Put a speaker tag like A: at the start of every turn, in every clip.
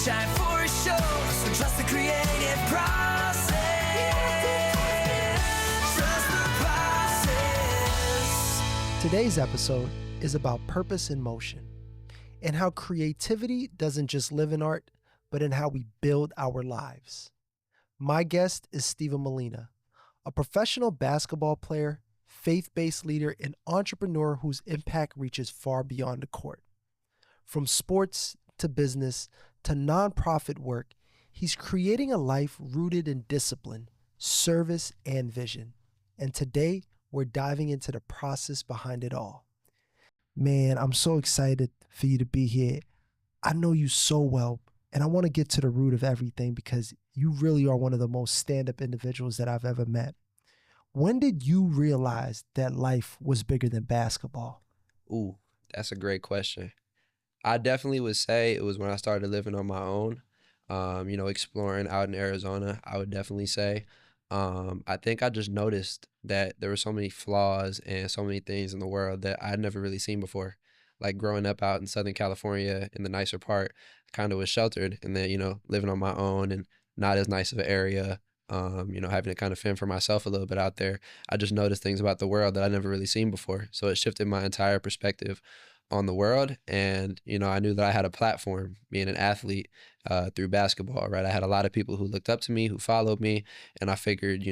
A: shine for sure. So trust the creative process. Trust the process.
B: Today's episode is about purpose in motion and how creativity doesn't just live in art, but in how we build our lives. My guest is Steven Melina, a professional basketball player, faith-based leader, and entrepreneur whose impact reaches far beyond the court. From sports to business to nonprofit work, he's creating a life rooted in discipline, service, and vision. And today, we're diving into the process behind it all. Man, I'm so excited for you to be here. I know you so well, and I want to get to the root of everything because you really are one of the most stand-up individuals that I've ever met. When did you realize that life was bigger than basketball?
C: Ooh, that's a great question. I definitely would say it was when I started living on my own, exploring out in Arizona, I would definitely say. I think I just noticed that there were so many flaws and so many things in the world that I'd never really seen before. Like growing up out in Southern California in the nicer part, kind of was sheltered, and then, living on my own and not as nice of an area, having to kind of fend for myself a little bit out there. I just noticed things about the world that I'd never really seen before. So it shifted my entire perspective on the world. And, I knew that I had a platform being an athlete through basketball, right? I had a lot of people who looked up to me, who followed me. And I figured,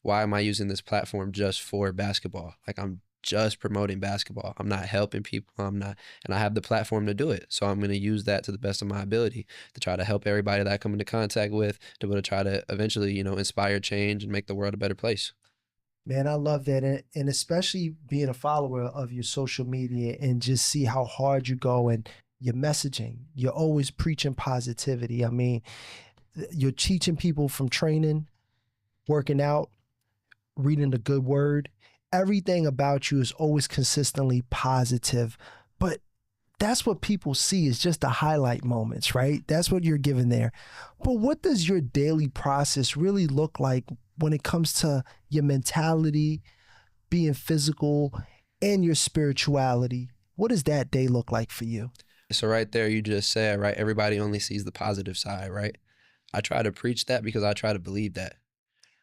C: why am I using this platform just for basketball? Like I'm just promoting basketball. I'm not helping people. I'm not, and I have the platform to do it. So I'm going to use that to the best of my ability to try to help everybody that I come into contact with, to be able to try to eventually, inspire change and make the world a better place.
B: Man, I love that. And especially being a follower of your social media and just see how hard you go and your messaging. You're always preaching positivity. I mean, you're teaching people from training, working out, reading the good word. Everything about you is always consistently positive. But that's what people see is just the highlight moments, right? That's what you're giving there. But what does your daily process really look like when it comes to your mentality, being physical, and your spirituality? What does that day look like for you?
C: So right there, you just said, right, everybody only sees the positive side, right? I try to preach that because I try to believe that.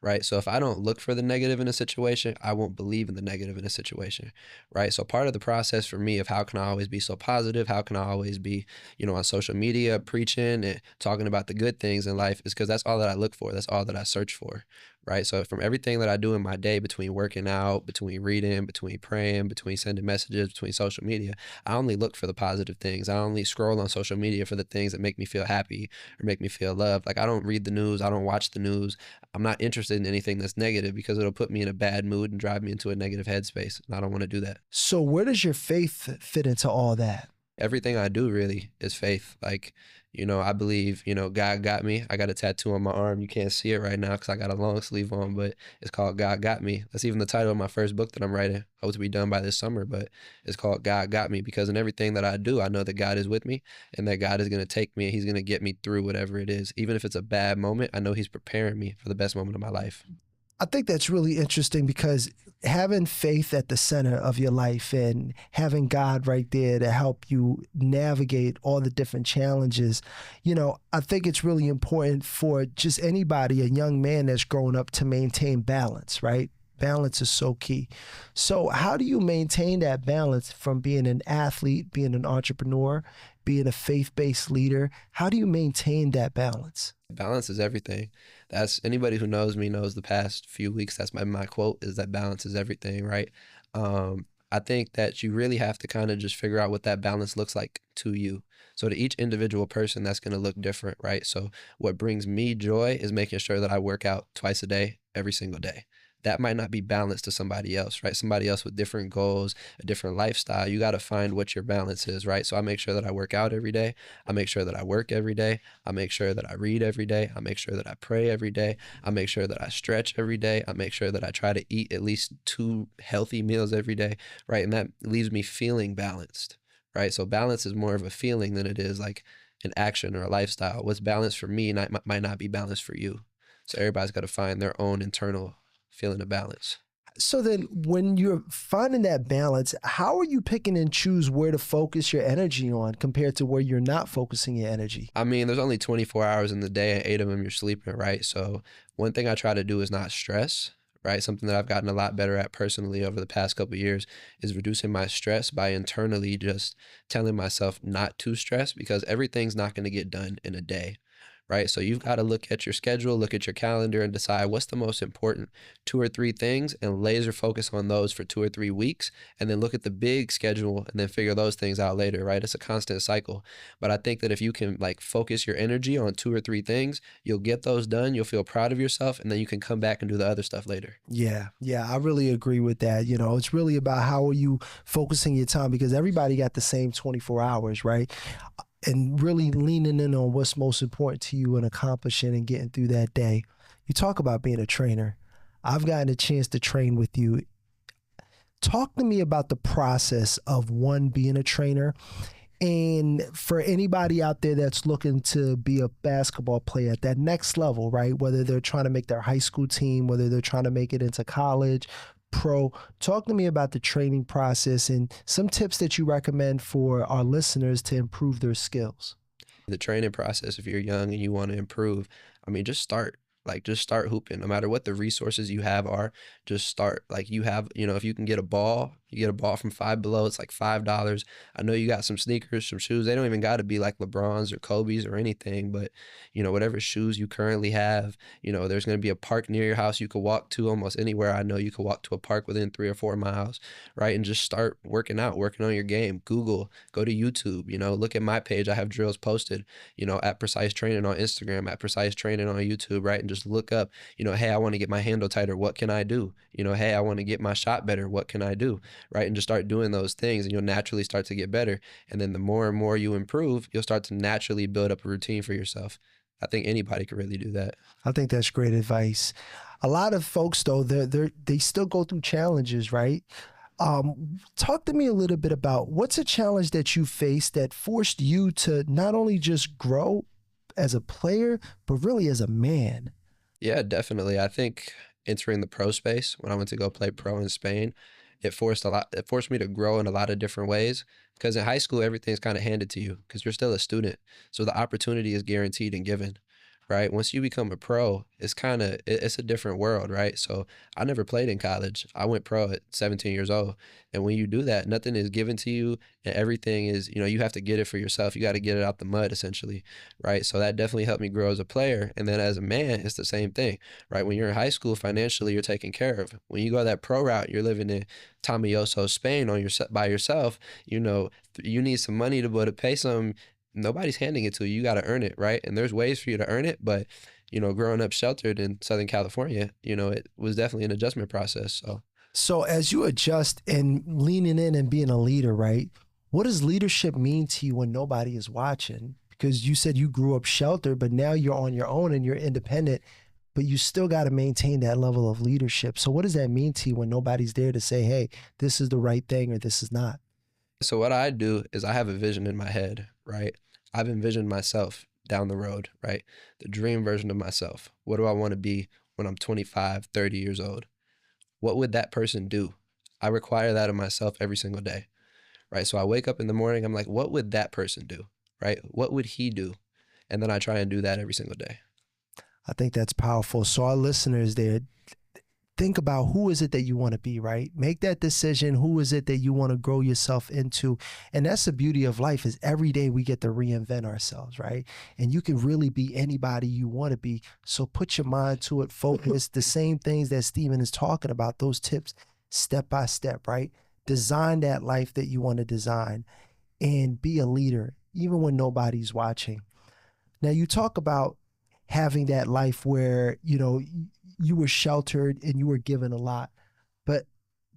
C: Right. So if I don't look for the negative in a situation, I won't believe in the negative in a situation. Right. So part of the process for me of how can I always be so positive? How can I always be, on social media preaching and talking about the good things in life is because that's all that I look for. That's all that I search for. Right. So from everything that I do in my day, between working out, between reading, between praying, between sending messages, between social media, I only look for the positive things. I only scroll on social media for the things that make me feel happy or make me feel loved. Like I don't read the news. I don't watch the news. I'm not interested in anything that's negative because it'll put me in a bad mood and drive me into a negative headspace. And I don't want to do that.
B: So where does your faith fit into all that?
C: Everything I do really is faith. Like, I believe, God got me. I got a tattoo on my arm. You can't see it right now because I got a long sleeve on, but it's called God Got Me. That's even the title of my first book that I'm writing. Hope to be done by this summer, but it's called God Got Me because in everything that I do, I know that God is with me and that God is going to take me and he's going to get me through whatever it is. Even if it's a bad moment, I know he's preparing me for the best moment of my life.
B: I think that's really interesting because having faith at the center of your life and having God right there to help you navigate all the different challenges, I think it's really important for just anybody, a young man that's growing up, to maintain balance, right? Balance is so key. So how do you maintain that balance from being an athlete, being an entrepreneur, being a faith-based leader? How do you maintain that balance?
C: Balance is everything. That's anybody who knows me knows the past few weeks. That's my quote is that balance is everything, right? I think that you really have to kind of just figure out what that balance looks like to you. So to each individual person, that's going to look different, right? So what brings me joy is making sure that I work out twice a day, every single day. That might not be balanced to somebody else, right? Somebody else with different goals, a different lifestyle. You got to find what your balance is, right? So I make sure that I work out every day. I make sure that I work every day. I make sure that I read every day. I make sure that I pray every day. I make sure that I stretch every day. I make sure that I try to eat at least 2 healthy meals every day, right? And that leaves me feeling balanced, right? So balance is more of a feeling than it is like an action or a lifestyle. What's balanced for me might not be balanced for you. So everybody's got to find their own internal feeling of balance.
B: So then when you're finding that balance, how are you picking and choose where to focus your energy on compared to where you're not focusing your energy?
C: I mean, there's only 24 hours in the day and 8 of them you're sleeping, right? So one thing I try to do is not stress, right? Something that I've gotten a lot better at personally over the past couple of years is reducing my stress by internally just telling myself not to stress because everything's not going to get done in a day. Right. So you've got to look at your schedule, look at your calendar and decide what's the most important 2 or 3 things and laser focus on those for 2 or 3 weeks. And then look at the big schedule and then figure those things out later. Right. It's a constant cycle. But I think that if you can like focus your energy on 2 or 3 things, you'll get those done. You'll feel proud of yourself and then you can come back and do the other stuff later.
B: Yeah, yeah, I really agree with that. You know, it's really about how are you focusing your time because everybody got the same 24 hours, right? And really leaning in on what's most important to you and accomplishing and getting through that day. You talk about being a trainer. I've gotten a chance to train with you. Talk to me about the process of one being a trainer. And for anybody out there that's looking to be a basketball player at that next level, right? Whether they're trying to make their high school team, whether they're trying to make it into college, pro, talk to me about the training process and some tips that you recommend for our listeners to improve their skills.
C: The training process, if you're young and you want to improve, I mean, just start. Like, just start hooping. No matter what the resources you have are, just start. Like, you have, if you can get a ball, you get a ball from Five Below, it's like $5. I know you got some sneakers, some shoes. They don't even got to be like LeBron's or Kobe's or anything, but, whatever shoes you currently have, there's going to be a park near your house you could walk to almost anywhere. I know you could walk to a park within 3 or 4 miles, right? And just start working out, working on your game. Google, go to YouTube, look at my page. I have drills posted, at Precise Training on Instagram, at Precise Training on YouTube, right? And just look up, hey, I want to get my handle tighter. What can I do? Hey, I want to get my shot better. What can I do? Right. And just start doing those things and you'll naturally start to get better. And then the more and more you improve, you'll start to naturally build up a routine for yourself. I think anybody could really do that.
B: I think that's great advice. A lot of folks, though, they still go through challenges, right? Talk to me a little bit about what's a challenge that you faced that forced you to not only just grow as a player, but really as a man.
C: Yeah, definitely. I think entering the pro space when I went to go play pro in Spain, it forced me to grow in a lot of different ways because in high school everything's kind of handed to you because you're still a student. So the opportunity is guaranteed and given, right? Once you become a pro, it's a different world, right? So I never played in college. I went pro at 17 years old. And when you do that, nothing is given to you and everything is, you have to get it for yourself. You got to get it out the mud essentially, right? So that definitely helped me grow as a player. And then as a man, it's the same thing, right? When you're in high school, financially, you're taken care of. When you go that pro route, you're living in Tamayoso, Spain by yourself, you need some money to be able to pay some. Nobody's handing it to you. You got to earn it, right? And there's ways for you to earn it, but growing up sheltered in Southern California, it was definitely an adjustment process.
B: So as you adjust and leaning in and being a leader, right? What does leadership mean to you when nobody is watching? Because you said you grew up sheltered, but now you're on your own and you're independent, but you still got to maintain that level of leadership. So what does that mean to you when nobody's there to say, hey, this is the right thing or this is not?
C: So what I do is I have a vision in my head, right? I've envisioned myself down the road, right? The dream version of myself. What do I want to be when I'm 25, 30 years old? What would that person do? I require that of myself every single day, right? So I wake up in the morning, I'm like, what would that person do, right? What would he do? And then I try and do that every single day.
B: I think that's powerful. So our listeners there, think about who is it that you want to be, right? Make that decision. Who is it that you want to grow yourself into? And that's the beauty of life is every day we get to reinvent ourselves, right? And you can really be anybody you want to be. So put your mind to it, focus, the same things that Steven is talking about, those tips, step by step, right? Design that life that you want to design and be a leader, even when nobody's watching. Now you talk about having that life where, you were sheltered and you were given a lot, but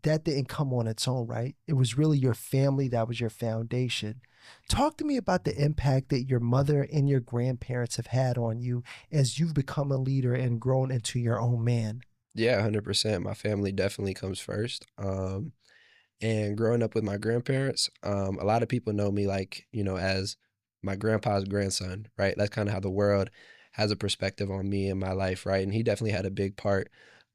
B: that didn't come on its own, right? It was really your family that was your foundation. Talk to me about the impact that your mother and your grandparents have had on you as you've become a leader and grown into your own man.
C: Yeah, 100%. My family definitely comes first. And growing up with my grandparents, a lot of people know me as my grandpa's grandson, right? That's kind of how the world has a perspective on me and my life, right? And he definitely had a big part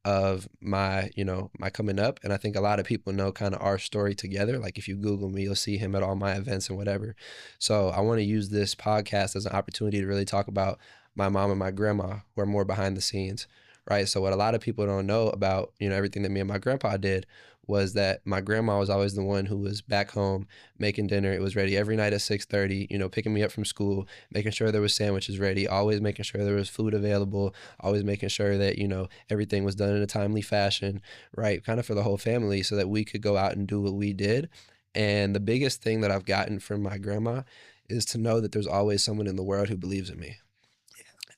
C: of my, my coming up. And I think a lot of people know kind of our story together. Like if you Google me, you'll see him at all my events and whatever. So I want to use this podcast as an opportunity to really talk about my mom and my grandma, who are more behind the scenes, right? So what a lot of people don't know about, everything that me and my grandpa did was that my grandma was always the one who was back home making dinner. It was ready every night at 6:30, picking me up from school, making sure there was sandwiches ready, always making sure there was food available, always making sure that, everything was done in a timely fashion, right? Kind of for the whole family so that we could go out and do what we did. And the biggest thing that I've gotten from my grandma is to know that there's always someone in the world who believes in me.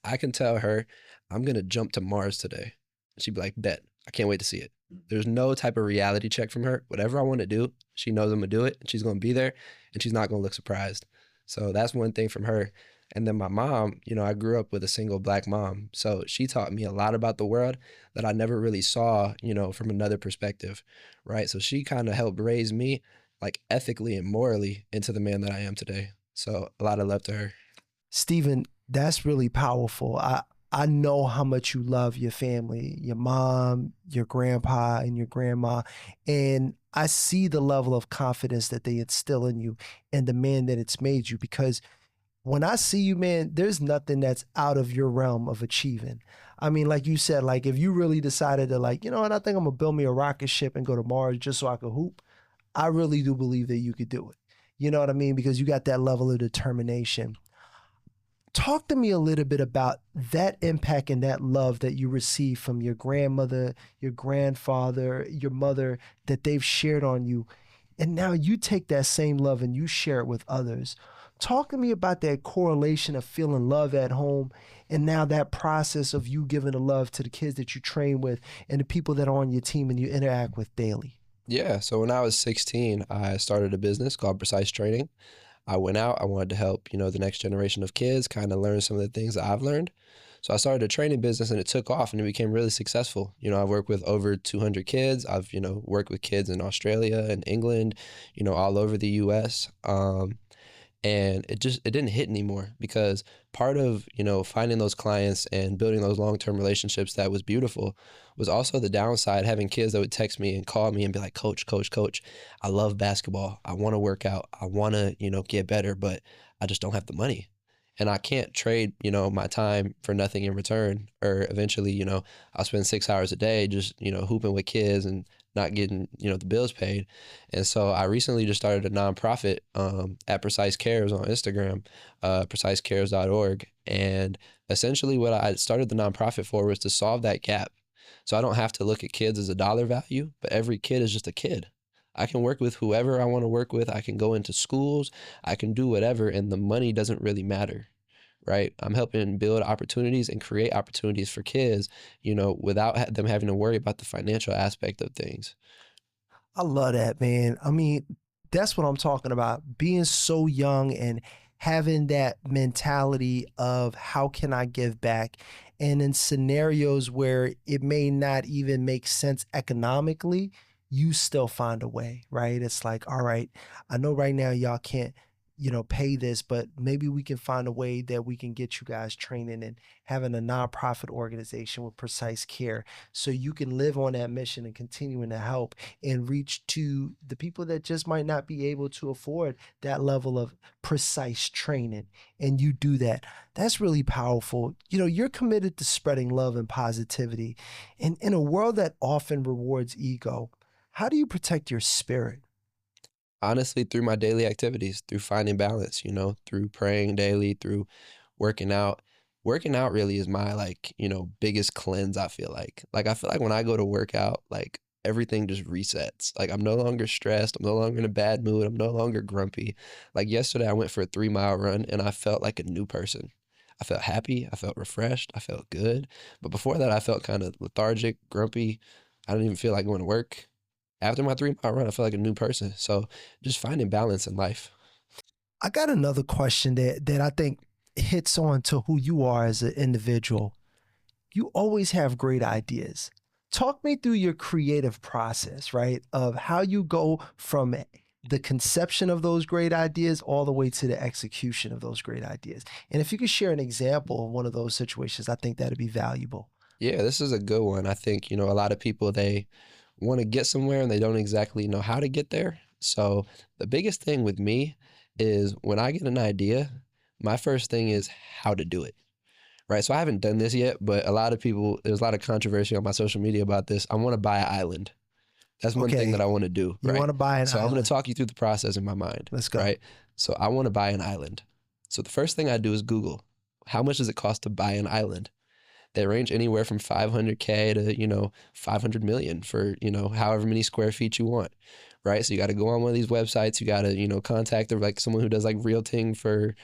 C: I can tell her, I'm going to jump to Mars today. She'd be like, bet. I can't wait to see it. There's no type of reality check from her. Whatever I want to do, she knows I'm going to do it, and she's going to be there, and she's not going to look surprised. So that's one thing from her. And then my mom, I grew up with a single Black mom. So she taught me a lot about the world that I never really saw, from another perspective, right? So she kind of helped raise me like ethically and morally into the man that I am today. So a lot of love to her.
B: Steven, that's really powerful. I know how much you love your family, your mom, your grandpa, and your grandma. And I see the level of confidence that they instill in you and the man that it's made you. Because when I see you, man, there's nothing that's out of your realm of achieving. I mean, like you said, like if you really decided to like, you know what, I think I'm gonna build me a rocket ship and go to Mars just so I could hoop, I really do believe that you could do it. You know what I mean? Because you got that level of determination. Talk to me a little bit about that impact and that love that you received from your grandmother, your grandfather, your mother, that they've shared on you. And now you take that same love and you share it with others. Talk to me about that correlation of feeling love at home and now that process of you giving the love to the kids that you train with and the people that are on your team and you interact with daily.
C: Yeah. So when I was 16, I started a business called Precise Training. I went out, I wanted to help, the next generation of kids kind of learn some of the things that I've learned. So I started a training business and it took off and it became really successful. I've worked with over 200 kids. I've, worked with kids in Australia and England, all over the US. And it didn't hit anymore because part of finding those clients and building those long-term relationships that was beautiful was also the downside, having kids that would text me and call me and be like, coach, I love basketball, I want to work out, I want to get better, but I just don't have the money and I can't trade my time for nothing in return. Or eventually I'll spend 6 hours a day just hooping with kids and not getting the bills paid. And so I recently just started a nonprofit at Precise Cares on Instagram, precisecares.org. And essentially what I started the nonprofit for was to solve that gap. So I don't have to look at kids as a dollar value, but every kid is just a kid. I can work with whoever I want to work with. I can go into schools, I can do whatever, and the money doesn't really matter, right? I'm helping build opportunities and create opportunities for kids, without them having to worry about the financial aspect of things.
B: I love that, man. I mean, that's what I'm talking about. Being so young and having that mentality of how can I give back? And in scenarios where it may not even make sense economically, you still find a way, right? It's like, all right, I know right now y'all can't, pay this, but maybe we can find a way that we can get you guys training and having a nonprofit organization with Precise Care so you can live on that mission and continuing to help and reach to the people that just might not be able to afford that level of precise training. And you do that. That's really powerful. You're committed to spreading love and positivity. And in a world that often rewards ego, how do you protect your spirit?
C: Honestly, through my daily activities, through finding balance, through praying daily, through working out. Working out really is my biggest cleanse, I feel like. Like I feel like when I go to work out, like everything just resets. Like I'm no longer stressed, I'm no longer in a bad mood, I'm no longer grumpy. Like yesterday I went for a 3-mile run and I felt like a new person. I felt happy, I felt refreshed, I felt good. But before that I felt kind of lethargic, grumpy. I didn't even feel like going to work. After my 3-mile run, I feel like a new person. So just finding balance in life.
B: I got another question that I think hits on to who you are as an individual. You always have great ideas. Talk me through your creative process, right? Of how you go from the conception of those great ideas all the way to the execution of those great ideas. And if you could share an example of one of those situations, I think that'd be valuable.
C: Yeah, this is a good one. I think, a lot of people, they want to get somewhere and they don't exactly know how to get there. So the biggest thing with me is when I get an idea, my first thing is how to do it. Right. So I haven't done this yet, but a lot of people, there's a lot of controversy on my social media about this. I want to buy an island. That's one thing that
B: Okay,
C: I want to do.
B: you
C: Right.
B: want to buy an
C: So I'm going to
B: island.
C: talk you through the process in my mind.
B: Let's go.
C: Right. So I want to buy an island. So the first thing I do is Google, how much does it cost to buy an island? They range anywhere from 500K to, 500 million for, however many square feet you want. Right. So you got to go on one of these websites. You got to, contact like someone who does like realting for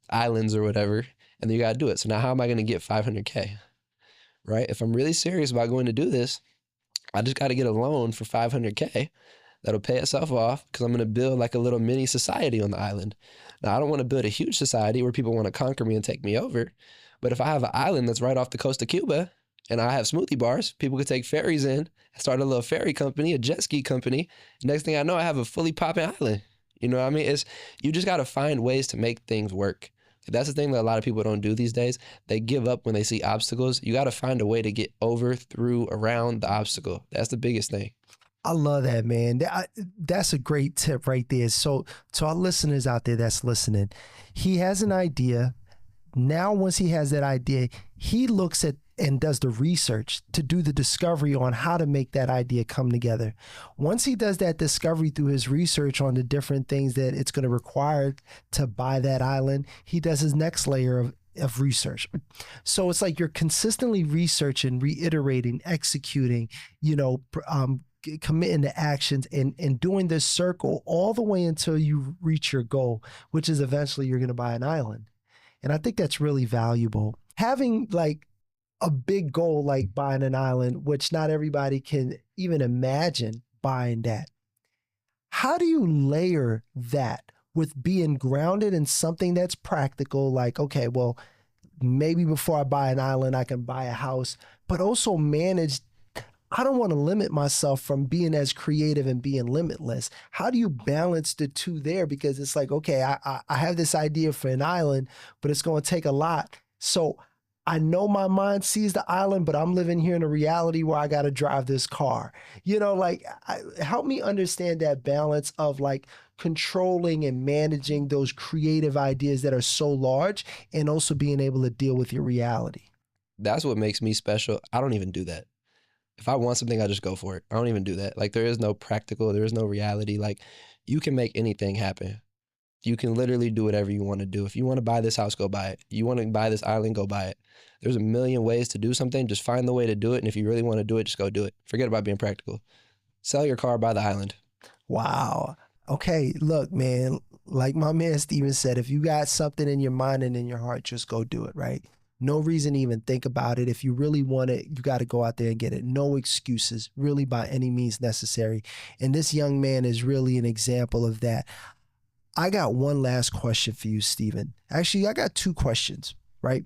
C: islands or whatever. And then you got to do it. So now how am I going to get 500K? Right. If I'm really serious about going to do this, I just got to get a loan for 500K that'll pay itself off because I'm going to build like a little mini society on the island. Now, I don't want to build a huge society where people want to conquer me and take me over. But if I have an island that's right off the coast of Cuba and I have smoothie bars, people could take ferries in, start a little ferry company, a jet ski company. Next thing I know, I have a fully popping island. You know what I mean? You just got to find ways to make things work. That's the thing that a lot of people don't do these days. They give up when they see obstacles. You got to find a way to get over, through, around the obstacle. That's the biggest thing.
B: I love that, man. That's a great tip right there. So to our listeners out there that's listening, he has an idea. Now, once he has that idea, he looks at and does the research to do the discovery on how to make that idea come together. Once he does that discovery through his research on the different things that it's going to require to buy that island, he does his next layer of research. So it's like you're consistently researching, reiterating, executing, committing to actions and doing this circle all the way until you reach your goal, which is eventually you're going to buy an island. And I think that's really valuable. Having like a big goal like buying an island, which not everybody can even imagine buying that. How do you layer that with being grounded in something that's practical? Like, okay, well, maybe before I buy an island, I can buy a house, but also manage. I don't want to limit myself from being as creative and being limitless. How do you balance the two there? Because it's like, okay, I have this idea for an island, but it's going to take a lot. So I know my mind sees the island, but I'm living here in a reality where I got to drive this car. Help me understand that balance of like controlling and managing those creative ideas that are so large and also being able to deal with your reality.
C: That's what makes me special. I don't even do that. If I want something, I just go for it. I don't even do that. Like there is no practical, there is no reality. Like you can make anything happen. You can literally do whatever you want to do. If you want to buy this house, go buy it. You want to buy this island, go buy it. There's a million ways to do something. Just find the way to do it. And if you really want to do it, just go do it. Forget about being practical. Sell your car, buy the island.
B: Wow. Okay, look, man, like my man Steven said, if you got something in your mind and in your heart, just go do it, right? No reason to even think about it. If you really want it, you got to go out there and get it. No excuses, really, by any means necessary. And this young man is really an example of that. I got one last question for you, Steven. Actually, I got two questions, right?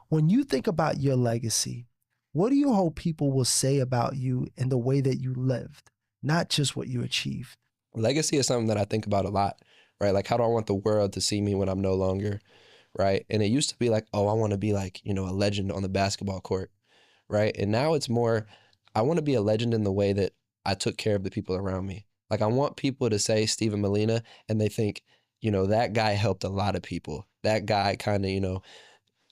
B: When you think about your legacy, what do you hope people will say about you and the way that you lived, not just what you achieved?
C: Legacy is something that I think about a lot, right? Like, how do I want the world to see me when I'm no longer, right? And it used to be like, oh, I want to be like, a legend on the basketball court, right? And now it's more, I want to be a legend in the way that I took care of the people around me. Like, I want people to say Steven Melina and they think, that guy helped a lot of people. That guy kind of,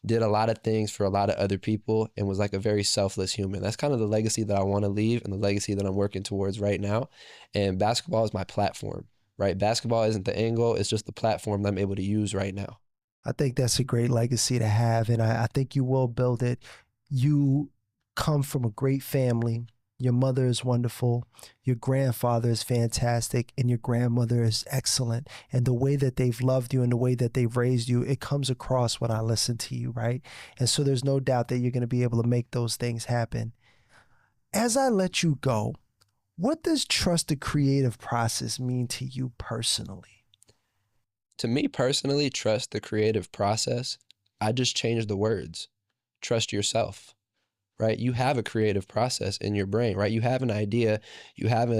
C: did a lot of things for a lot of other people and was like a very selfless human. That's kind of the legacy that I want to leave and the legacy that I'm working towards right now. And basketball is my platform, right? Basketball isn't the end goal. It's just the platform that I'm able to use right now.
B: I think that's a great legacy to have, and I think you will build it. You come from a great family. Your mother is wonderful. Your grandfather is fantastic, and your grandmother is excellent. And the way that they've loved you and the way that they've raised you, it comes across when I listen to you, right? And so there's no doubt that you're going to be able to make those things happen. As I let you go, what does trust the creative process mean to you personally?
C: To me personally, trust the creative process. I just changed the words. Trust yourself, right? You have a creative process in your brain, right? You have an idea, you have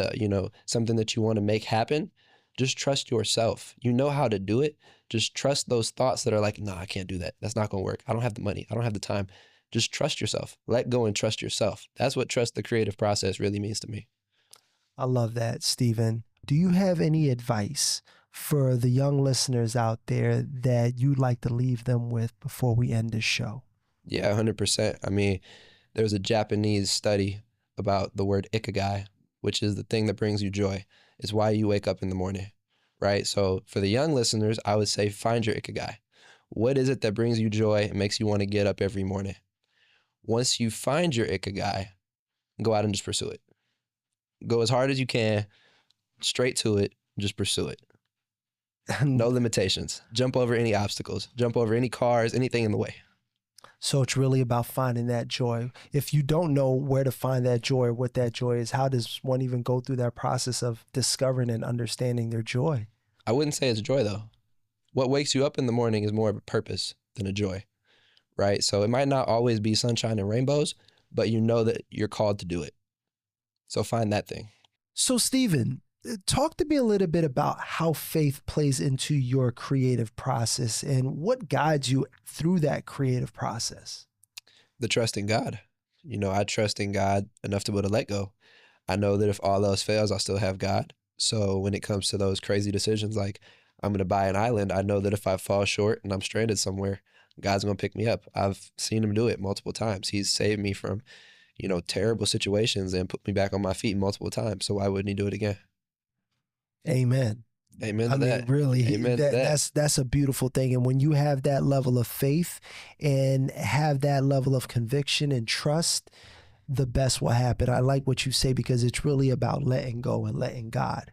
C: something that you want to make happen. Just trust yourself. You know how to do it. Just trust those thoughts that are like, no, I can't do that. That's not going to work. I don't have the money. I don't have the time. Just trust yourself. Let go and trust yourself. That's what trust the creative process really means to me.
B: I love that, Steven. Do you have any advice for the young listeners out there that you'd like to leave them with before we end this show?
C: Yeah, 100%. I mean, there was a Japanese study about the word ikigai, which is the thing that brings you joy. It's why you wake up in the morning, right? So for the young listeners, I would say find your ikigai. What is it that brings you joy and makes you want to get up every morning? Once you find your ikigai, go out and just pursue it. Go as hard as you can, straight to it, just pursue it. No limitations. Jump over any obstacles. Jump over any cars, anything in the way.
B: So it's really about finding that joy. If you don't know where to find that joy or what that joy is, how does one even go through that process of discovering and understanding their joy?
C: I wouldn't say it's joy, though. What wakes you up in the morning is more of a purpose than a joy, right? So it might not always be sunshine and rainbows, but you know that you're called to do it. So find that thing.
B: So, Steven, talk to me a little bit about how faith plays into your creative process and what guides you through that creative process.
C: The trust in God. You know, I trust in God enough to be able to let go. I know that if all else fails, I'll still have God. So when it comes to those crazy decisions, like I'm going to buy an island, I know that if I fall short and I'm stranded somewhere, God's going to pick me up. I've seen him do it multiple times. He's saved me from, you know, terrible situations and put me back on my feet multiple times. So why wouldn't he do it again?
B: Amen.
C: Amen to
B: I
C: that.
B: mean, really,
C: Amen to that.
B: that's a beautiful thing. And when you have that level of faith and have that level of conviction and trust, the best will happen. I like what you say because it's really about letting go and letting God.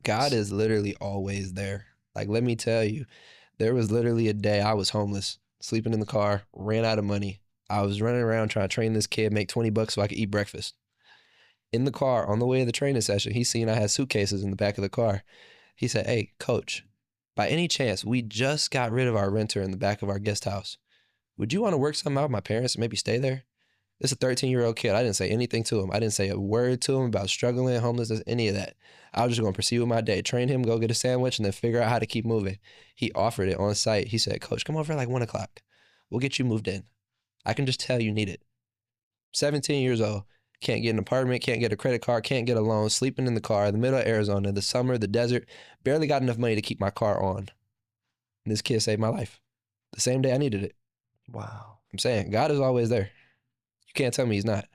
C: God is literally always there. Like, let me tell you, there was literally a day I was homeless, sleeping in the car, ran out of money. I was running around trying to train this kid, make $20 so I could eat breakfast. In the car, on the way to the training session, he seen I had suitcases in the back of the car. He said, "Hey, coach, by any chance, we just got rid of our renter in the back of our guest house. Would you want to work something out with my parents and maybe stay there?" This is a 13-year-old kid. I didn't say anything to him. I didn't say a word to him about struggling, homelessness, any of that. I was just going to proceed with my day, train him, go get a sandwich, and then figure out how to keep moving. He offered it on site. He said, "Coach, come over at like 1 o'clock. We'll get you moved in. I can just tell you need it." 17 years old. Can't get an apartment, can't get a credit card, can't get a loan, sleeping in the car in the middle of Arizona, the summer, the desert, barely got enough money to keep my car on. And this kid saved my life the same day I needed it.
B: Wow.
C: I'm saying God is always there. You can't tell me he's not.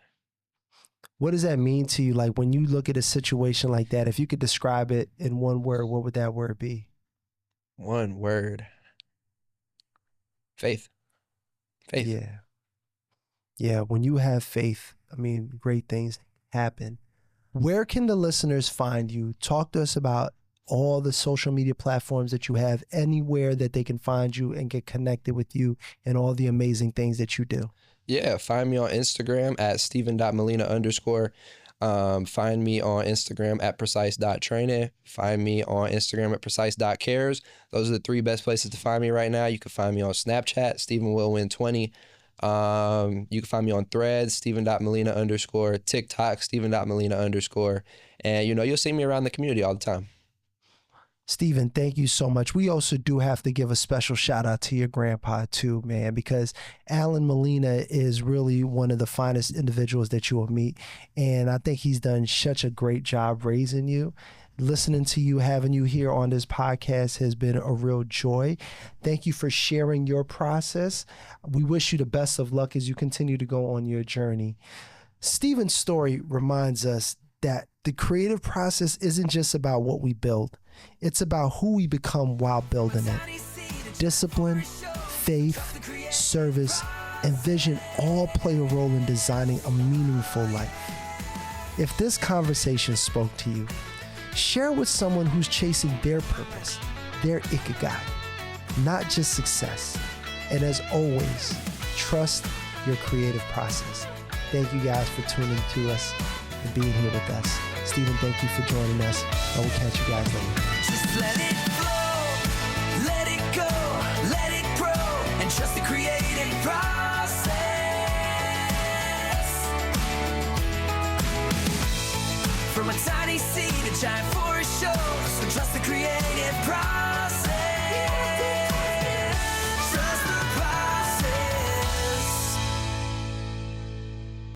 B: What does that mean to you? Like when you look at a situation like that, if you could describe it in one word, what would that word be?
C: One word. Faith. Faith.
B: Yeah. Yeah. When you have faith, I mean, great things happen. Where can the listeners find you? Talk to us about all the social media platforms that you have, anywhere that they can find you and get connected with you and all the amazing things that you do.
C: Yeah, find me on Instagram at Steven.Melina_. Find me on Instagram at precise.training. Find me on Instagram at precise.cares. Those are the 3 best places to find me right now. You can find me on Snapchat, StevenWillWin20. You can find me on Threads, Steven.Melina_, TikTok, Steven.Melina_. And, you know, you'll see me around the community all the time.
B: Steven, thank you so much. We also do have to give a special shout out to your grandpa too, man, because Alan Melina is really one of the finest individuals that you will meet. And I think he's done such a great job raising you. Listening to you, having you here on this podcast has been a real joy. Thank you for sharing your process. We wish you the best of luck as you continue to go on your journey. Steven's story reminds us that the creative process isn't just about what we build. It's about who we become while building it. Discipline, faith, service, and vision all play a role in designing a meaningful life. If this conversation spoke to you, share with someone who's chasing their purpose, their ikigai, not just success. And as always, trust your creative process. Thank you guys for tuning to us and being here with us. Steven, thank you for joining us. I will catch you guys later.
A: Just let it flow, let it go, let it grow, and trust the creative process. From a tiny seed, a giant force.